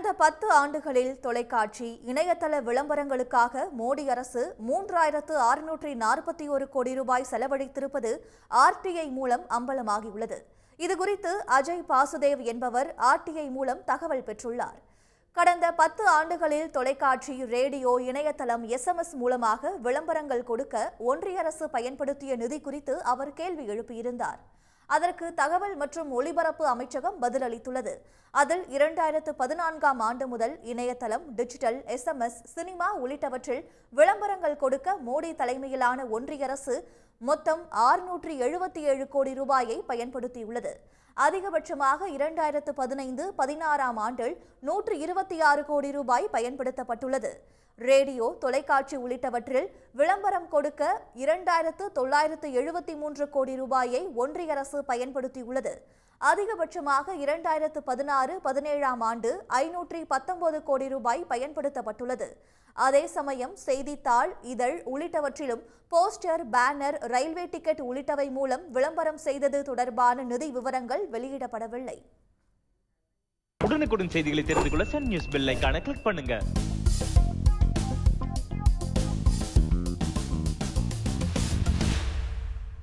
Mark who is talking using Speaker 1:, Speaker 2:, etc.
Speaker 1: கடந்த 10 ஆண்டுகளில் தொலைக்காட்சி, இணையதள விளம்பரங்களுக்காக மோடி அரசு 3641 கோடி ரூபாய் செலவழித்திருப்பது ஆர்டிஐ மூலம் அம்பலமாகியுள்ளது. இதுகுறித்து அஜய் பாசுதேவ் என்பவர் ஆர்டிஐ மூலம் தகவல் பெற்றுள்ளார். கடந்த 10 ஆண்டுகளில் தொலைக்காட்சி, ரேடியோ, இணையதளம், SMS மூலமாக விளம்பரங்கள் கொடுக்க ஒன்றிய அரசு பயன்படுத்திய நிதி குறித்து அவர் கேள்வி எழுப்பியிருந்தார். அதற்கு தகவல் மற்றும் ஒலிபரப்பு அமைச்சகம் பதிலளித்துள்ளது. அதில் 2014ஆம் ஆண்டு முதல் இணையதளம், டிஜிட்டல், SMS, சினிமா உள்ளிட்டவற்றில் விளம்பரங்கள் கொடுக்க மோடி தலைமையிலான ஒன்றிய அரசு மொத்தம் 677 கோடி ரூபாயை பயன்படுத்தியுள்ளது. அதிகபட்சமாக 2015-16ஆம் ஆண்டில் 126 கோடி ரூபாய் பயன்படுத்தப்பட்டுள்ளது. ரேடியோ, தொலைக்காட்சி உள்ளிட்டவற்றில் விளம்பரம் கொடுக்க 2973 கோடி ரூபாயை ஒன்றிய அரசு பயன்படுத்தியுள்ளது. அதிகபட்சமாக 2016-17ஆம் ஆண்டு 519 கோடி ரூபாய் பயன்படுத்தப்பட்டுள்ளது. அதே சமயம் செய்தித்தாள், இதழ் உள்ளிட்டவற்றிலும் போஸ்டர், பேனர், ரயில்வே டிக்கெட் உள்ளிட்டவை மூலம் விளம்பரம் செய்தது தொடர்பான நிதி விவரங்கள் வெளியிடப்படவில்லை.
Speaker 2: உடனுக்குடன் செய்திகளை தெரிந்து கொள்ள சன் நியூஸ் பெல் ஐகானை கிளிக் பண்ணுங்க.